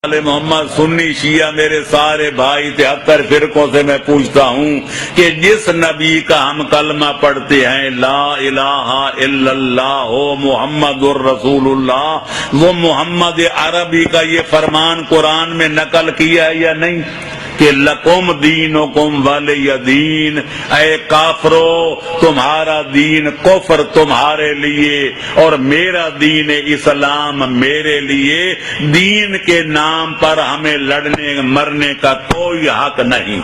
محمد سنی شیعہ میرے سارے بھائی 73 فرقوں سے میں پوچھتا ہوں کہ جس نبی کا ہم کلمہ پڑھتے ہیں لا الہ الا اللہ محمد الرسول اللہ، وہ محمد عربی کا یہ فرمان قرآن میں نقل کیا ہے یا نہیں کہ لکم دینکم ولی دین؟ اے کافرو، تمہارا دین کفر تمہارے لیے اور میرا دین اسلام میرے لیے، دین کے نام پر ہمیں لڑنے مرنے کا کوئی حق نہیں۔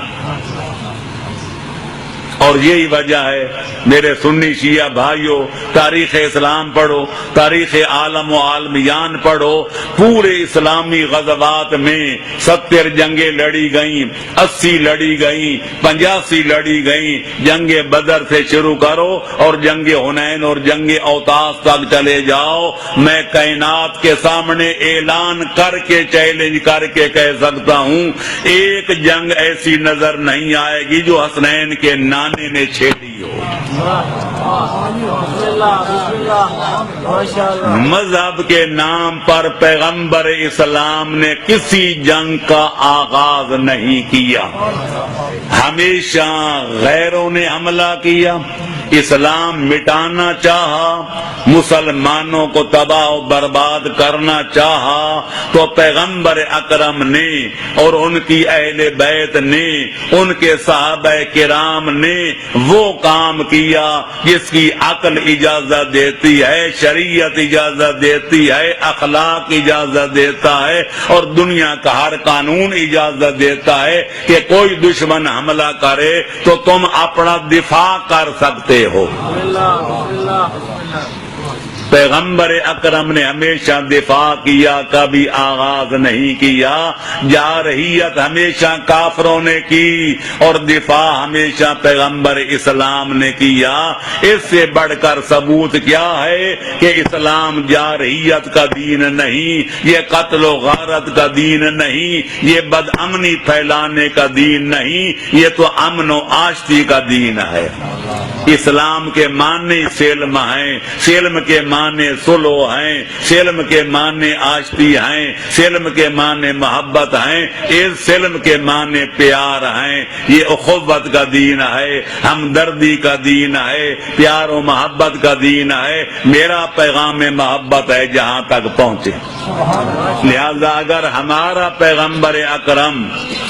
اور یہی وجہ ہے میرے سنی شیعہ بھائیوں، تاریخ اسلام پڑھو، تاریخ عالم و عالمیان پڑھو، پورے اسلامی غزوات میں 70 جنگیں لڑی گئیں، 80 لڑی گئیں، 85 لڑی گئیں۔ جنگ بدر سے شروع کرو اور جنگ حنین اور جنگ اوطاس تک چلے جاؤ، میں کائنات کے سامنے اعلان کر کے چیلنج کر کے کہہ سکتا ہوں، ایک جنگ ایسی نظر نہیں آئے گی جو حسنین کے نانے نے چھیڑی ہو۔ مذہب کے نام پر پیغمبر اسلام نے کسی جنگ کا آغاز نہیں کیا، ہمیشہ غیروں نے حملہ کیا۔ اسلام مٹانا چاہا، مسلمانوں کو تباہ و برباد کرنا چاہا تو پیغمبر اکرم نے اور ان کی اہل بیت نے، ان کے صحابہ کرام نے وہ کام کیا جس کی عقل اجازت دیتی ہے، شریعت اجازت دیتی ہے، اخلاق اجازت دیتا ہے اور دنیا کا ہر قانون اجازت دیتا ہے کہ کوئی دشمن حملہ کرے تو تم اپنا دفاع کر سکتے ہو۔ پیغمبر اکرم نے ہمیشہ دفاع کیا، کبھی آغاز نہیں کیا۔ جارحیت ہمیشہ کافروں نے کی اور دفاع ہمیشہ پیغمبر اسلام نے کیا۔ اس سے بڑھ کر ثبوت کیا ہے کہ اسلام جارحیت کا دین نہیں، یہ قتل و غارت کا دین نہیں، یہ بد امنی پھیلانے کا دین نہیں، یہ تو امن و آشتی کا دین ہے۔ اسلام کے معنی سلم ہیں، سلم کے معنی صلح ہیں، سلم کے معنی آشتی ہیں، سلم کے معنی محبت ہیں، اس سلم کے معنی پیار ہیں۔ یہ اخوت کا دین ہے، ہمدردی کا دین ہے، پیار و محبت کا دین ہے۔ میرا پیغام محبت ہے جہاں تک پہنچے۔ لہذا اگر ہمارا پیغمبر اکرم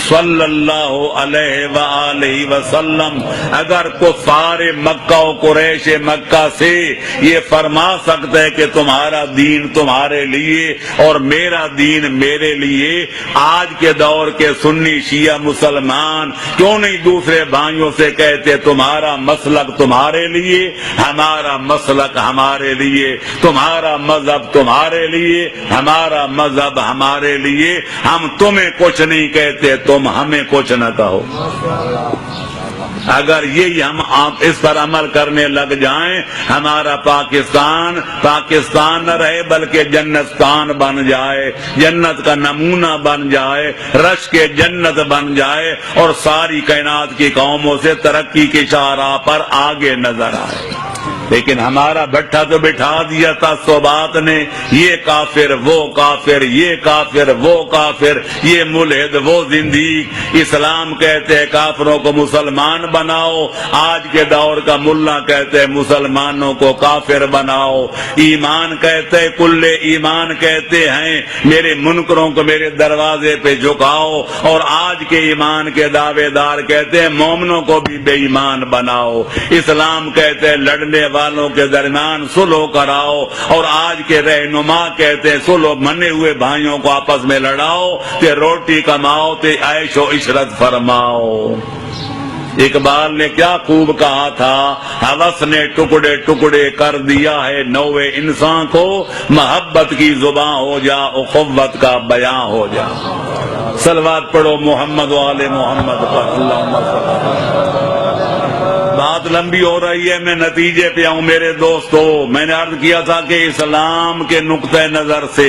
صلی اللہ علیہ وآلہ وسلم اگر کفار مکہ و قریش مکہ سے یہ فرما سکتا ہے کہ تمہارا دین تمہارے لیے اور میرا دین میرے لیے، آج کے دور کے سنی شیعہ مسلمان کیوں نہیں دوسرے بھائیوں سے کہتے تمہارا مسلک تمہارے لیے، ہمارا مسلک ہمارے لیے، تمہارا مذہب تمہارے لیے، ہمارا مذہب ہمارے لیے، ہم تمہیں کچھ نہیں کہتے، تم ہمیں کچھ نہ کہو۔ اگر یہی ہم آپ اس پر عمل کرنے لگ جائیں، ہمارا پاکستان پاکستان نہ رہے بلکہ جنتستان بن جائے، جنت کا نمونہ بن جائے، رش کے جنت بن جائے اور ساری کائنات کی قوموں سے ترقی کی شاہراہ پر آگے نظر آئے۔ لیکن ہمارا بھٹا تو بٹھا دیا تھا صوبات نے، یہ کافر وہ کافر، یہ کافر وہ کافر، یہ ملحد وہ زندیق۔ اسلام کہتے ہیں کافروں کو مسلمان بناؤ، آج کے دور کا ملا کہتے ہیں مسلمانوں کو کافر بناؤ۔ ایمان کہتے ہیں کل ایمان کہتے ہیں میرے منکروں کو میرے دروازے پہ جھکاؤ، اور آج کے ایمان کے دعوے دار کہتے ہیں مومنوں کو بھی بے ایمان بناؤ۔ اسلام کہتے ہیں لڑنے والوں کے درمیان صلح کراؤ، اور آج کے رہنما کہتے ہیں صلح منے ہوئے بھائیوں کو آپس میں لڑاؤ، تے روٹی کماؤ، تے عیش و عشرت فرماؤ۔ اقبال نے کیا خوب کہا تھا، ہوس نے ٹکڑے ٹکڑے کر دیا ہے نوے انسان کو، محبت کی زباں ہو جا اخوت کا بیاں ہو جا۔ صلوات پڑھو محمد و آل محمد پر، اللہم صل علی۔ بات لمبی ہو رہی ہے، میں نتیجے پہ آؤں میرے دوستو۔ میں نے عرض کیا تھا کہ اسلام کے نقطہ نظر سے